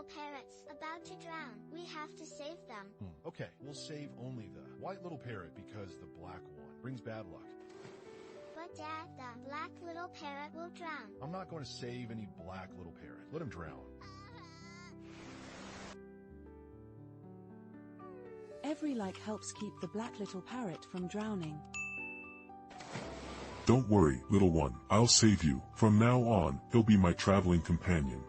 little parrots about to drown. We have to save them. Okay, we'll save only the white little parrot because the black one brings bad luck. But Dad, the black little parrot will drown. I'm not going to save any black little parrot. Let him drown. Every like helps keep the black little parrot from drowning. Don't worry, little one, I'll save you. From now on, he'll be my traveling companion.